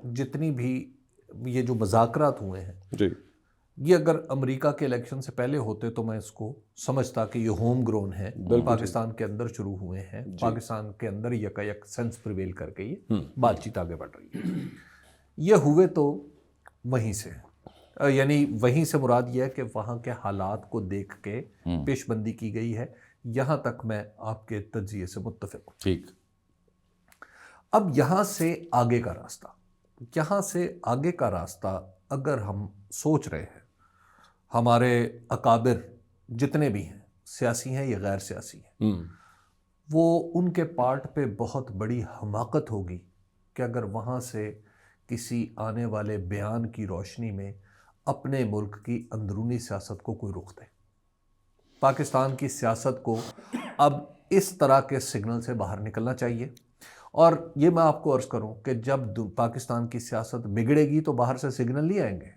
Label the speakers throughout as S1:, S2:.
S1: جتنی بھی یہ جو مذاکرات ہوئے ہیں
S2: جی
S1: یہ اگر امریکہ کے الیکشن سے پہلے ہوتے تو میں اس کو سمجھتا کہ یہ ہوم گرون ہے, پاکستان کے اندر شروع ہوئے ہیں, پاکستان کے اندر یکا یک سینس پریویل کر کے یہ بات چیت آگے بڑھ رہی ہے. یہ ہوئے تو وہیں سے, یعنی وہیں سے مراد یہ ہے کہ وہاں کے حالات کو دیکھ کے پیش بندی کی گئی ہے. یہاں تک میں آپ کے تجزیے سے متفق ہوں.
S2: ٹھیک.
S1: اب یہاں سے آگے کا راستہ اگر ہم سوچ رہے ہیں, ہمارے اکابر جتنے بھی ہیں, سیاسی ہیں یا غیر سیاسی ہیں, وہ ان کے پارٹ پہ بہت بڑی حماقت ہوگی کہ اگر وہاں سے کسی آنے والے بیان کی روشنی میں اپنے ملک کی اندرونی سیاست کو کوئی رخ دے. پاکستان کی سیاست کو اب اس طرح کے سگنل سے باہر نکلنا چاہیے. اور یہ میں آپ کو عرض کروں کہ جب پاکستان کی سیاست بگڑے گی تو باہر سے سگنل نہیں آئیں گے,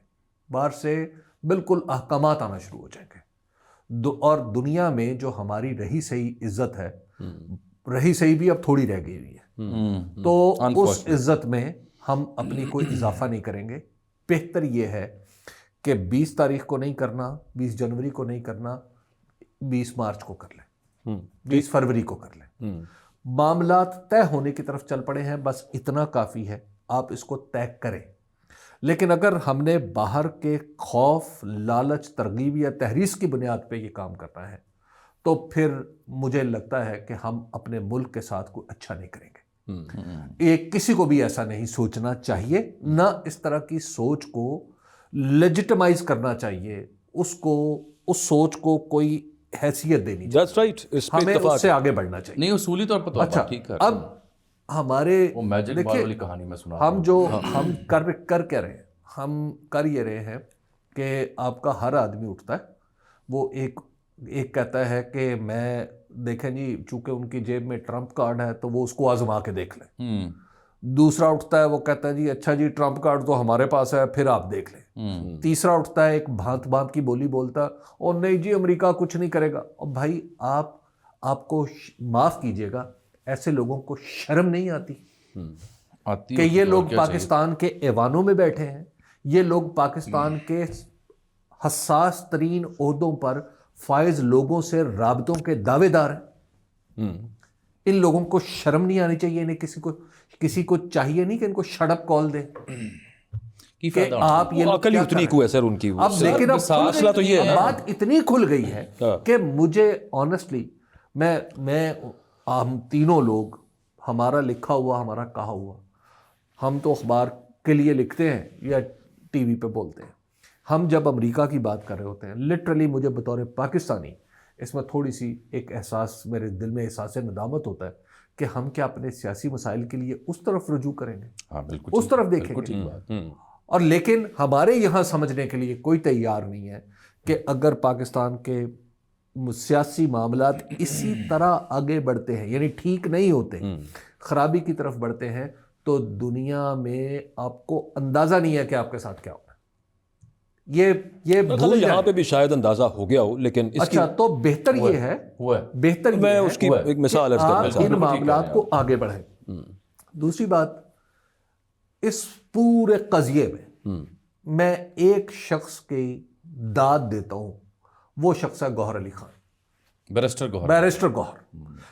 S1: باہر سے بالکل احکامات آنا شروع ہو جائیں گے. اور دنیا میں جو ہماری رہی سہی عزت ہے, رہی سہی بھی اب تھوڑی رہ گئی ہے, تو اس عزت میں ہم اپنی کوئی اضافہ نہیں کریں گے. بہتر یہ ہے کہ 20 تاریخ کو نہیں کرنا, 20 جنوری کو نہیں کرنا, 20 مارچ کو کر لیں, 20 فروری کو کر لیں. معاملات طے ہونے کی طرف چل پڑے ہیں, بس اتنا کافی ہے, آپ اس کو طے کریں. لیکن اگر ہم نے باہر کے خوف, لالچ, ترغیب یا تحریض کی بنیاد پہ یہ کام کرنا ہے تو پھر مجھے لگتا ہے کہ ہم اپنے ملک کے ساتھ کوئی اچھا نہیں کریں گے. کسی کو بھی ایسا نہیں سوچنا چاہیے, نہ اس طرح کی سوچ کو لیجٹمائز کرنا چاہیے, اس سوچ کو کوئی حیثیت دینی چاہیے. ہمیں اس سے آگے بڑھنا چاہیے.
S3: نہیں اصولی طور پر
S1: اچھا, اب ہمارے
S3: والی کہانی میں سنا
S1: ہم کر کیا رہے ہیں, ہم کر یہ رہے ہیں کہ آپ کا ہر آدمی اٹھتا ہے, وہ ایک کہتا ہے کہ میں دیکھیں جی چونکہ ان کی جیب میں ٹرمپ کارڈ ہے تو وہ اس کو آزما کے دیکھ لیں. دوسرا اٹھتا ہے, وہ کہتا ہے جی اچھا جی ٹرمپ کارڈ تو ہمارے پاس ہے, پھر آپ دیکھ لیں. تیسرا اٹھتا ہے, ایک بھانت بھانت کی بولی بولتا, اور نہیں جی امریکہ کچھ نہیں کرے گا. اور بھائی آپ کو معاف کیجئے گا, ایسے لوگوں کو شرم نہیں آتی کہ یہ لوگ پاکستان کے ایوانوں میں بیٹھے ہیں, یہ لوگ پاکستان کے حساس ترین عہدوں پر فائز لوگوں سے رابطوں کے دعوے دار ہیں. ان لوگوں کو شرم نہیں آنی چاہیے. انہیں کسی کو چاہیے نہیں کہ ان کو شٹ اپ کال دے کہ آپ یہ
S2: عقل اتنی کو ہے سر ان کی.
S1: اب لیکن
S2: مسئلہ تو یہ ہے,
S1: بات اتنی کھل گئی ہے کہ مجھے آنیسٹلی میں ہم تینوں لوگ, ہمارا لکھا ہوا, ہمارا کہا ہوا, ہم تو اخبار کے لیے لکھتے ہیں یا ٹی وی پہ بولتے ہیں. ہم جب امریکہ کی بات کر رہے ہوتے ہیں, لٹرلی مجھے بطور پاکستانی اس میں تھوڑی سی ایک احساس, میرے دل میں احساس ندامت ہوتا ہے کہ ہم کیا اپنے سیاسی مسائل کے لیے اس طرف رجوع کریں گے, اس طرف دیکھیں گے. اور لیکن ہمارے یہاں سمجھنے کے لیے کوئی تیار نہیں ہے کہ اگر پاکستان کے سیاسی معاملات اسی طرح آگے بڑھتے ہیں, یعنی ٹھیک نہیں ہوتے, خرابی کی طرف بڑھتے ہیں, تو دنیا میں آپ کو اندازہ نہیں ہے کہ آپ کے ساتھ کیا ہوگا. یہ
S2: یہاں پہ بھی شاید اندازہ ہو گیا ہو, لیکن
S1: اچھا تو بہتر یہ ہے, بہتر
S2: میں اس کی ایک مثال عرض کرنا
S1: آپ ان معاملات کو آگے بڑھیں. دوسری بات, اس پورے قضیے میں ایک شخص کی داد دیتا ہوں, وہ شخص ہے گوہر علی خان,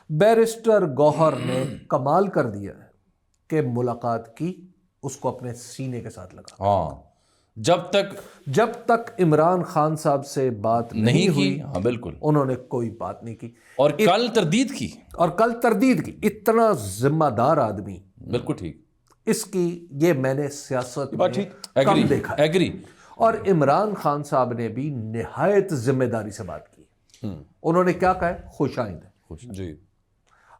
S1: بیرسٹر گوہر نے کمال کر دیا ہے کہ ملاقات کی, اس کو اپنے سینے کے ساتھ لگا. جب تک عمران خان صاحب سے بات نہیں ہوئی,
S3: بالکل
S1: انہوں نے کوئی بات نہیں کی,
S3: اور کل تردید کی.
S1: اتنا ذمہ دار آدمی,
S3: بالکل ٹھیک,
S1: اس کی یہ میں نے سیاست میں کم دیکھا ہے. اور عمران خان صاحب نے بھی نہایت ذمہ داری سے بات کی. انہوں نے کیا کہا ہے, خوش آئند
S2: جی.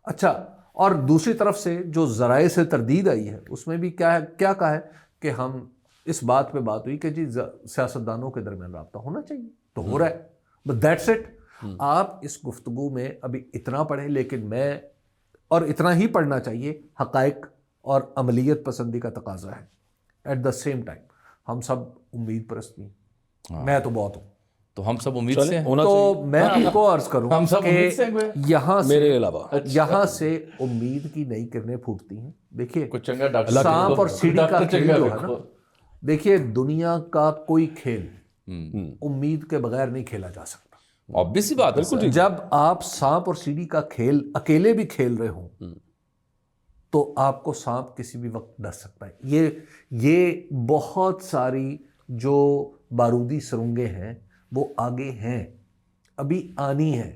S1: اچھا, اور دوسری طرف سے جو ذرائع سے تردید آئی ہے اس میں بھی کیا کہا ہے کہ ہم اس بات پہ بات ہوئی کہ جی سیاستدانوں کے درمیان رابطہ ہونا چاہیے, تو ہو رہا ہے, بس دیٹس اٹ. آپ اس گفتگو میں ابھی اتنا پڑھیں, لیکن میں اور اتنا ہی پڑھنا چاہیے, حقائق اور عملیت پسندی کا تقاضا ہے. ایٹ دا سیم ٹائم ہم سب امید پرست نہیں, میں تو بہت ہوں,
S3: تو ہم سب امید سے ہیں.
S2: ہونا
S1: تو
S2: چاہیے.
S1: میں آپ کو عرض کروں
S3: ہم سب امید سے
S1: کہ
S3: ہیں.
S1: یہاں سے
S2: میرے علاوہ
S1: یہاں سے امید کی نئی کرنیں پھوٹتی ہیں. دیکھیے
S3: کچھ چنگا ڈاکٹر
S1: سانپ اور سیڑھی کا
S3: ڈاکٹر
S1: کھیل
S3: چنگا
S1: جو ہے نا،
S3: رکھو.
S1: دیکھیے دنیا کا کوئی کھیل امید کے بغیر نہیں کھیلا جا سکتا.
S3: obvious سی بات ہے سر.
S1: جب آپ سانپ اور سیڑھی کا کھیل اکیلے بھی کھیل رہے ہوں تو آپ کو سانپ کسی بھی وقت ڈس سکتا ہے. یہ بہت ساری جو بارودی سرنگیں ہیں وہ آگے ہیں، ابھی آنی ہیں.